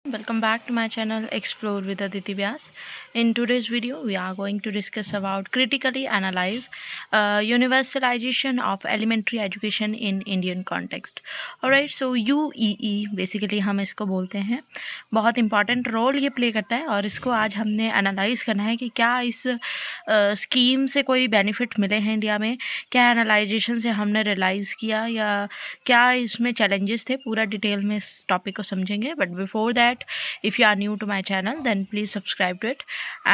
Welcome back to my channel Explore with Aditi Vyas. In today's video we are going to discuss about critically analyze universalization of elementary education in Indian context. Alright, so UEE basically हम इसको बोलते हैं, बहुत important role ये play करता है और इसको आज हमने analyze करना है कि क्या इस स्कीम से कोई benefit मिले हैं इंडिया में, क्या एनालाइजेशन से हमने रियलाइज़ किया या क्या इसमें challenges थे, पूरा डिटेल में इस टॉपिक को समझेंगे. But before that, if you are new to my channel then please subscribe to it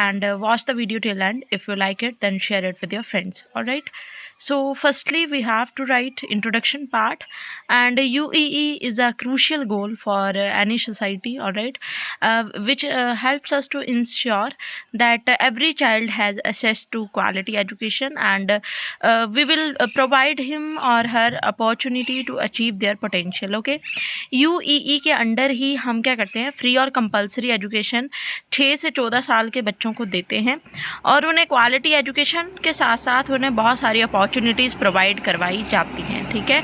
and watch the video till end. If you like it then share it with your friends. All right, so firstly we have to write introduction part, and UEE is a crucial goal for any society. All right, which helps us to ensure that every child has access to quality education, and we will provide him or her opportunity to achieve their potential. Okay, UEE के under ही हम क्या करते हैं, free और compulsory education 6 से 14 साल के बच्चों को देते हैं और उन्हें क्वालिटी एजुकेशन के साथ साथ उन्हें बहुत सारी अपॉर्चुनिटीज़ प्रोवाइड करवाई जाती हैं. ठीक है,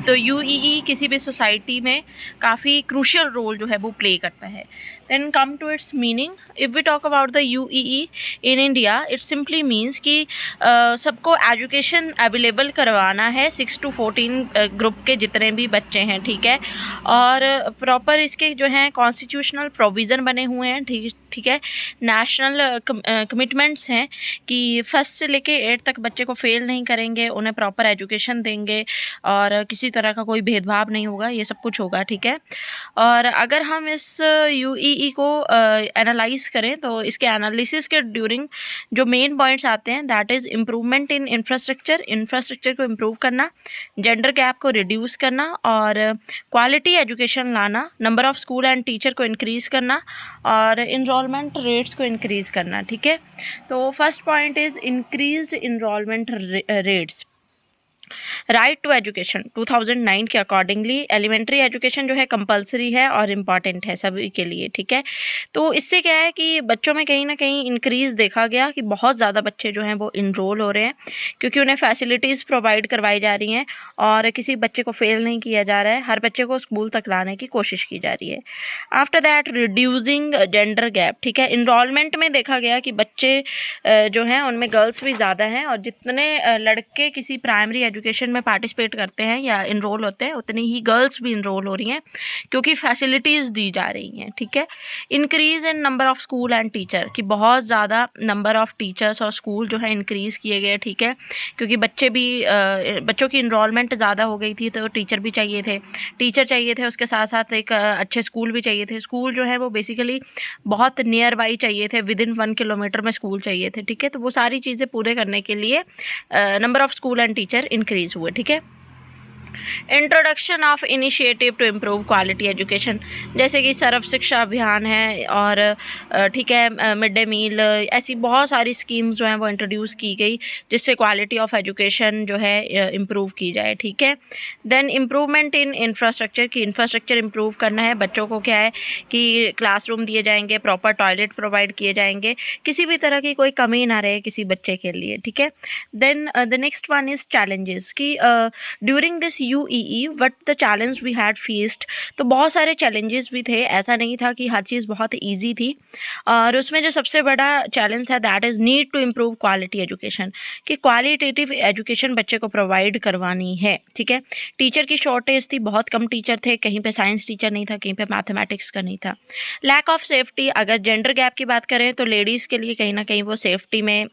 तो UEE किसी भी सोसाइटी में काफ़ी क्रूशियल रोल जो है वो प्ले करता है. Then come to its meaning. If we talk about the UEE in India, it simply means कि सबको एजुकेशन अवेलेबल करवाना है 6 to 14 ग्रुप के जितने भी बच्चे हैं. ठीक है, और प्रॉपर इसके जो हैं कॉन्स्टिट्यूशनल प्रोविज़न बने हुए हैं. ठीक है, नेशनल कमिटमेंट्स हैं कि फर्स्ट से लेके 8 तक बच्चे को फेल नहीं करेंगे, उन्हें प्रॉपर एजुकेशन देंगे और किसी तरह का कोई भेदभाव नहीं होगा, ये सब कुछ होगा. ठीक है, और अगर हम इस UEE को एनालाइज करें तो इसके एनालिसिस के ड्यूरिंग जो मेन पॉइंट्स आते हैं, that is improvement in infrastructure को इम्प्रूव करना, जेंडर गैप को रिड्यूस करना और क्वालिटी एजुकेशन लाना, number of school and teacher को इंक्रीज़ करना और इनरोलमेंट रेट्स को इंक्रीज़ करना. ठीक है, तो first point is increased enrolment rates. Right to education 2009 के अकॉर्डिंगली एलिमेंट्री एजुकेशन जो है कंपलसरी है और इम्पॉर्टेंट है सभी के लिए. ठीक है, तो इससे क्या है कि बच्चों में कहीं ना कहीं इंक्रीज़ देखा गया कि बहुत ज़्यादा बच्चे जो हैं वो इनरोल हो रहे हैं क्योंकि उन्हें फैसिलिटीज़ प्रोवाइड करवाई जा रही हैं और किसी बच्चे को फेल नहीं किया जा रहा है, हर बच्चे को स्कूल तक लाने की कोशिश की जा रही है. After that reducing gender gap. ठीक है, इनरोलमेंट में देखा गया कि बच्चे जो हैं उनमें गर्ल्स भी ज़्यादा हैं और जितने लड़के किसी प्राइमरी एजुकेशन में पार्टिसिपेट करते हैं या इनरोल होते हैं उतनी ही गर्ल्स भी इनरोल हो रही हैं क्योंकि फैसिलिटीज़ दी जा रही हैं. ठीक है, increase in number of school and teacher, कि बहुत ज़्यादा नंबर ऑफ़ टीचर्स और स्कूल जो है इंक्रीज़ किए गए. ठीक है, क्योंकि बच्चों की इनरोलमेंट ज़्यादा हो गई थी तो टीचर चाहिए थे, उसके साथ साथ एक अच्छे स्कूल भी चाहिए थे. स्कूल जो है वो बेसिकली बहुत नियर बाई चाहिए थे, विद इन 1 किलोमीटर में स्कूल चाहिए थे. ठीक है, तो वो सारी चीज़ें पूरे करने के लिए number of school and teacher increase हुए. ठीक है, introduction of initiative to improve quality education, जैसे कि सर्व शिक्षा अभियान है और ठीक है मिड डे मील, ऐसी बहुत सारी स्कीम्स जो हैं वो इंट्रोड्यूस की गई जिससे क्वालिटी ऑफ एजुकेशन जो है इम्प्रूव की जाए. ठीक है, देन इम्प्रूवमेंट इन इंफ्रास्ट्रक्चर, की इंफ्रास्ट्रक्चर इम्प्रूव करना है. बच्चों को क्या है कि क्लासरूम दिए जाएंगे, प्रॉपर टॉयलेट प्रोवाइड किए जाएंगे, किसी भी तरह की कोई कमी ना रहे किसी बच्चे के लिए. ठीक है, then the next one is challenges, कि during this UEE what the challenge we had faced. तो बहुत सारे चैलेंजेस भी थे, ऐसा नहीं था कि हर चीज़ बहुत ईजी थी और उसमें जो सबसे बड़ा चैलेंज था that is need to improve quality education, कि क्वालिटेटिव एजुकेशन बच्चे को प्रोवाइड करवानी है. ठीक है, टीचर की शॉर्टेज थी, बहुत कम टीचर थे, कहीं पे साइंस टीचर नहीं था, कहीं पे मैथमेटिक्स का नहीं था. लैक ऑफ सेफ्टी, अगर जेंडर गैप की बात करें तो लेडीज़ के लिए कहीं ना कहीं वो सेफ्टी में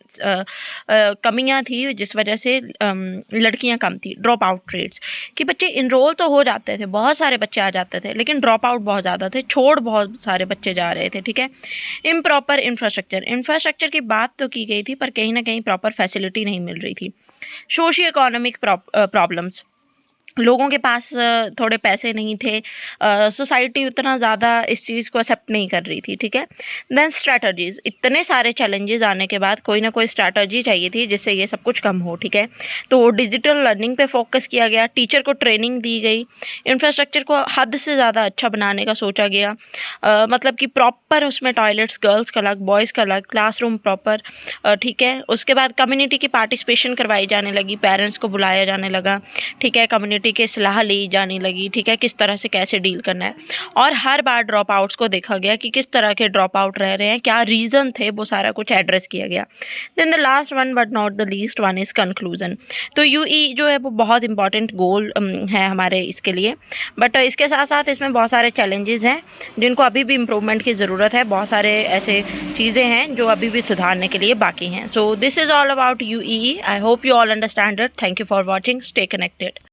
कमियाँ थी जिस वजह से लड़कियाँ कम थी. ड्रॉप आउट रेट्स, कि बच्चे इनरोल तो हो जाते थे, बहुत सारे बच्चे आ जाते थे, लेकिन ड्रॉप आउट बहुत ज़्यादा थे, छोड़ बहुत सारे बच्चे जा रहे थे. ठीक है, इम्प्रॉपर इंफ्रास्ट्रक्चर की बात तो की गई थी पर कहीं ना कहीं प्रॉपर फैसिलिटी नहीं मिल रही थी. सोशियो इकोनॉमिक प्रॉब्लम्स, लोगों के पास थोड़े पैसे नहीं थे, सोसाइटी उतना ज़्यादा इस चीज़ को एक्सेप्ट नहीं कर रही थी. ठीक है, देन स्ट्रैटेजीज़, इतने सारे चैलेंजेस आने के बाद कोई ना कोई स्ट्रैटेजी चाहिए थी जिससे ये सब कुछ कम हो. ठीक है, तो डिजिटल लर्निंग पे फोकस किया गया, टीचर को ट्रेनिंग दी गई, इंफ्रास्ट्रक्चर को हद से ज़्यादा अच्छा बनाने का सोचा गया. मतलब कि प्रॉपर उसमें टॉयलेट्स गर्ल्स का अलग, बॉयज़ का अलग, क्लासरूम प्रॉपर. ठीक है, उसके बाद कम्युनिटी की पार्टिसिपेशन करवाई जाने लगी, पेरेंट्स को बुलाया जाने लगा. ठीक है, कम्युनिटी कम्युनिटी की सलाह ली जाने लगी, ठीक है, किस तरह से कैसे डील करना है। और हर बार ड्रॉप आउट्स को देखा गया कि किस तरह के ड्रॉप आउट रह रहे हैं, क्या रीज़न थे, वो सारा कुछ एड्रेस किया गया। Then the last one but not the least one is conclusion. तो यूई जो है वो बहुत इंपॉर्टेंट गोल है हमारे इसके लिए, बट इसके साथ साथ इसमें बहुत सारे चैलेंजेस हैं जिनको अभी भी इम्प्रूवमेंट की ज़रूरत है। बहुत सारे ऐसे चीज़ें हैं जो अभी भी सुधारने के लिए बाकी हैं। So this is all about UE. I hope you all understand it. Thank you for watching. Stay connected.